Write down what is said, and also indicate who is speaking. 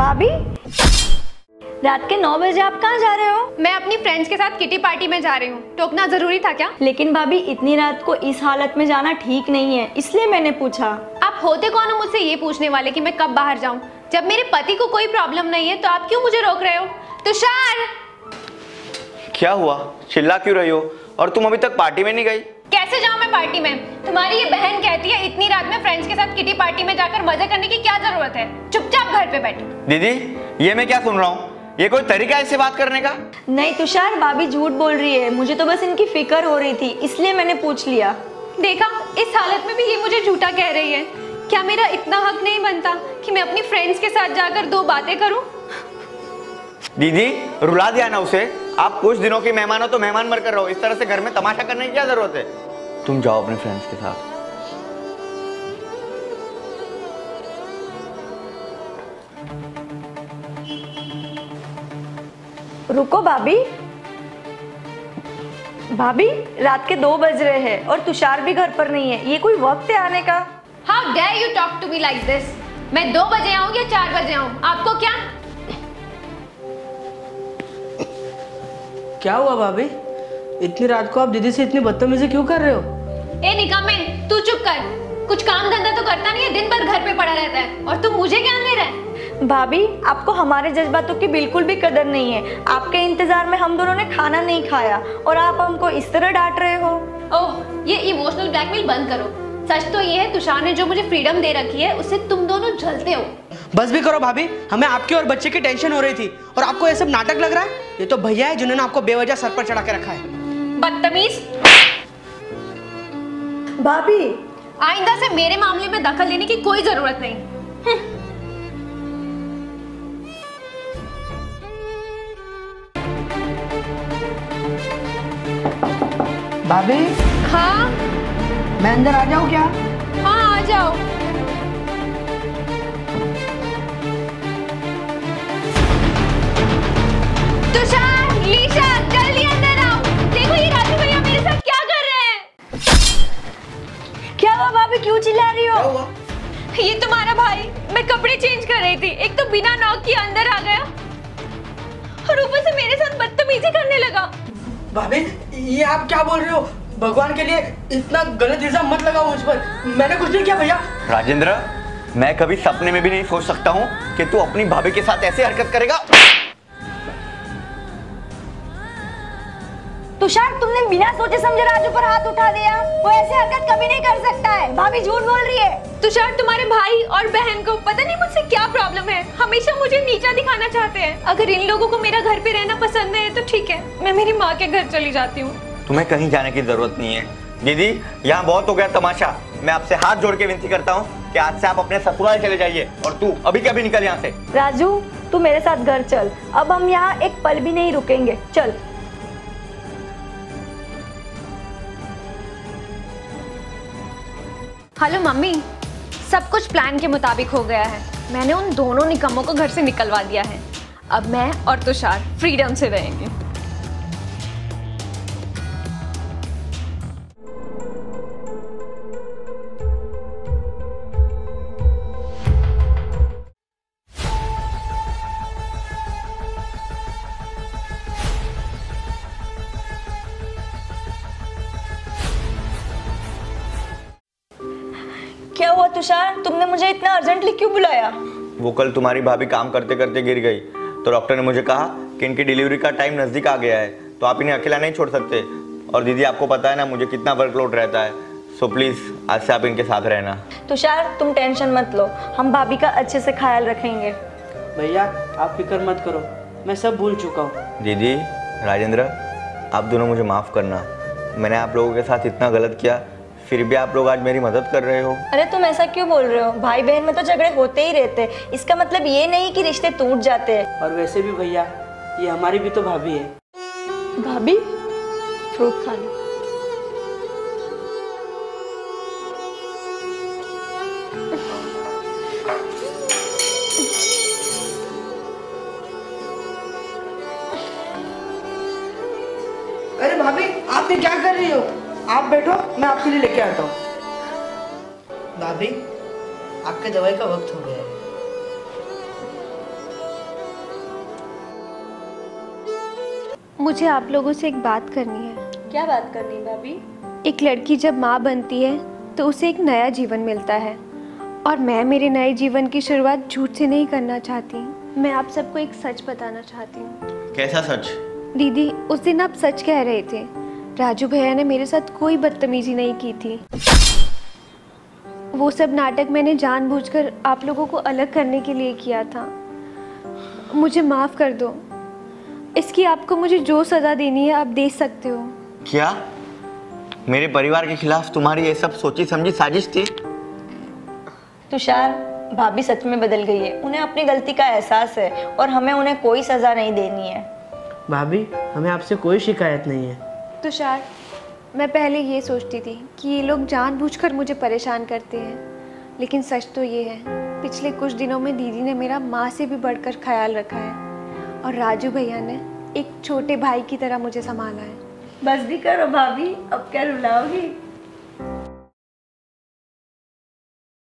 Speaker 1: भाभी, रात के 9 बजे आप कहाँ जा रहे हो?
Speaker 2: मैं अपनी फ्रेंड्स के साथ किटी पार्टी में जा रही हूँ। टोकना जरूरी था क्या?
Speaker 1: लेकिन भाभी, इतनी रात को इस हालत में जाना ठीक नहीं है, इसलिए मैंने पूछा।
Speaker 2: आप होते कौन हो मुझसे ये पूछने वाले कि मैं कब बाहर जाऊँ? जब मेरे पति को कोई प्रॉब्लम नहीं है तो आप क्यों मुझे रोक रहे हो? तुषार,
Speaker 3: क्या हुआ? चिल्ला क्यों रही हो? और तुम अभी तक पार्टी में नहीं गई?
Speaker 2: कैसे जाऊँ मैं पार्टी में? तुम्हारी ये बहन कहती है इतनी रात में फ्रेंड्स के साथ किटी पार्टी में जाकर मजे करने की क्या जरूरत है? चुपचाप घर पे बैठो।
Speaker 3: दीदी, ये मैं क्या सुन रहा हूँ? ये कोई तरीका है इससे बात करने का?
Speaker 1: नहीं तुषार, भाभी झूठ बोल रही है। मुझे तो बस इनकी फिक्र हो रही थी, इसलिए मैंने पूछ लिया।
Speaker 2: देखा, इस हालत में भी ये मुझे झूठा कह रही है। क्या मेरा इतना हक नहीं बनता कि मैं अपनी फ्रेंड्स के साथ जाकर 2 बातें करूं?
Speaker 3: दीदी, रुला दिया ना उसे। आप कुछ दिनों की मेहमान हो तो मेहमान बनकर रहो। इस तरह से घर में तमाशा करने की क्या जरूरत है? तुम जाओ अपने फ्रेंड्स के साथ।
Speaker 1: रुको भाभी। भाभी, रात के 2 बज रहे हैं और तुषार भी घर पर नहीं है। ये कोई वक्त है आने का?
Speaker 2: How dare you talk to me like this? मैं 2 बजे आऊँ या 4 बजे आऊँ, आपको क्या?
Speaker 4: क्या हुआ भाभी? इतनी रात को आप दीदी से इतनी बदतमीजी क्यों कर रहे हो?
Speaker 2: ए निकामे, तू चुप कर। कुछ काम धंधा तो करता नहीं है, दिन भर घर पे पड़ा रहता है और तू मुझे ज्ञान दे रहा है।
Speaker 1: भाभी, आपको हमारे जज्बातों की बिल्कुल भी कदर नहीं है। आपके इंतजार में हम दोनों ने खाना नहीं खाया और आप हमको इस तरह डांट रहे हो।
Speaker 2: ओह, ये इमोशनल ब्लैकमेल बंद करो। सच तो ये है, तुषार ने जो मुझे फ्रीडम दे रखी है उससे तुम दोनों जलते हो।
Speaker 4: बस भी करो भाभी, हमें आपके और बच्चे की टेंशन हो रही थी और आपको ये सब नाटक लग रहा है? ये तो भैया है जिन्होंने आपको बेवजह सर पर चढ़ा के रखा है।
Speaker 2: बदतमीज।
Speaker 1: भाभी,
Speaker 2: आइंदा से मेरे मामले में दखल लेने की कोई जरूरत नहीं।
Speaker 4: भाभी,
Speaker 2: हाँ
Speaker 4: मैं अंदर आ जाऊं क्या?
Speaker 2: हाँ, आ जाओ। तुषार, लीशा, जल्दी अंदर आओ। देखो ये राजू भैया मेरे साथ क्या कर रहे हैं।
Speaker 1: क्या हुआ भाभी, क्यों चिल्ला रही हो?
Speaker 2: ये तुम्हारा भाई, मैं कपड़े चेंज कर रही थी, एक तो बिना नॉक के अंदर आ गया और ऊपर से मेरे साथ बदतमीजी करने लगा।
Speaker 4: भाभी, ये आप क्या बोल रहे हो? भगवान के लिए इतना गलत इल्जाम मत लगाओ मुझ पर। मैंने कुछ नहीं किया भैया।
Speaker 3: राजेंद्र, मैं कभी सपने में भी नहीं सोच सकता हूँ कि तू अपनी भाभी के साथ ऐसे हरकत करेगा।
Speaker 1: तुषार, तुमने बिना सोचे समझे राजू पर हाथ उठा दिया। वो ऐसे हरकत कभी नहीं कर सकता है। भाभी झूठ बोल रही है।
Speaker 2: तुषार, तुम्हारे भाई और बहन को पता नहीं मुझसे क्या प्रॉब्लम है, हमेशा मुझे नीचा दिखाना चाहते हैं। अगर इन लोगों को मेरा घर पे रहना पसंद नहीं है तो ठीक है, मैं मेरी माँ के घर चली जाती हूँ।
Speaker 3: तुम्हें कहीं जाने की जरूरत नहीं है। दीदी, यहाँ बहुत हो गया तमाशा। मैं आपसे हाथ जोड़ के विनती करता हूँ कि आज से आप अपने ससुराल चले जाइए और तू अभी कभी निकल यहाँ से।
Speaker 1: राजू, तू मेरे साथ घर चल। अब हम यहाँ एक पल भी नहीं रुकेंगे। चल।
Speaker 2: हेलो मम्मी, सब कुछ प्लान के मुताबिक हो गया है। मैंने उन दोनों निकम्मों को घर से निकलवा दिया है। अब मैं और तुषार फ्रीडम से रहेंगे।
Speaker 1: क्या हुआ तुषार, तुमने मुझे इतना अर्जेंटली क्यों बुलाया?
Speaker 3: वो कल तुम्हारी भाभी काम करते करते गिर गई तो डॉक्टर ने मुझे कहा कि इनकी डिलीवरी का टाइम नजदीक आ गया है, तो आप इन्हें अकेला नहीं छोड़ सकते। और दीदी, आपको पता है ना मुझे कितना वर्कलोड रहता है, सो प्लीज आज से आप इनके साथ रहना।
Speaker 1: तुषार, तुम टेंशन मत लो, हम भाभी का अच्छे से ख्याल रखेंगे।
Speaker 4: भैया, आप फिक्र मत करो, मैं सब भूल चुका हूँ।
Speaker 3: दीदी, राजेंद्र, आप दोनों मुझे माफ करना। मैंने आप लोगों के साथ इतना गलत किया, फिर भी आप लोग आज मेरी मदद कर रहे हो।
Speaker 1: अरे तुम ऐसा क्यों बोल रहे हो? भाई बहन में तो झगड़े होते ही रहते, इसका मतलब ये नहीं कि रिश्ते टूट जाते हैं।
Speaker 4: और वैसे भी भैया, ये हमारी भी तो भाभी है।
Speaker 1: भाभी, फ्रूट खा लो।
Speaker 4: अरे भाभी, आप ये क्या कर रही हो? आप बैठो, मैं आपके लिए लेके आता हूँ। भाभी, आपके दवाई का वक्त हो गया है।
Speaker 2: मुझे आप लोगों से एक बात करनी है।
Speaker 1: क्या बात करनी भाभी?
Speaker 2: एक लड़की जब माँ बनती है तो उसे एक नया जीवन मिलता है, और मैं मेरे नए जीवन की शुरुआत झूठ से नहीं करना चाहती। मैं आप सबको एक सच बताना चाहती हूँ।
Speaker 3: कैसा सच?
Speaker 2: दीदी, उस दिन आप सच कह रहे थे। राजू भैया ने मेरे साथ कोई बदतमीजी नहीं की थी। वो सब नाटक मैंने जानबूझकर आप लोगों को अलग करने के लिए किया था। मुझे माफ़ कर दो। इसकी आपको मुझे जो सज़ा देनी है आप दे सकते हो।
Speaker 3: क्या मेरे परिवार के खिलाफ तुम्हारी ये सब सोची समझी साजिश थी?
Speaker 1: तुषार, भाभी सच में बदल गई है। उन्हें अपनी गलती का एहसास है और हमें उन्हें कोई सज़ा नहीं देनी है।
Speaker 4: भाभी, हमें आपसे कोई शिकायत नहीं है।
Speaker 2: तुषार, मैं पहले ये सोचती थी कि ये लोग जानबूझकर मुझे परेशान करते हैं, लेकिन सच तो ये है, पिछले कुछ दिनों में दीदी ने मेरा माँ से भी बढ़कर ख्याल रखा है, और राजू भैया ने एक छोटे भाई की तरह मुझे संभाला है।
Speaker 1: बस भी करो भाभी, अब क्या रुलाओगी?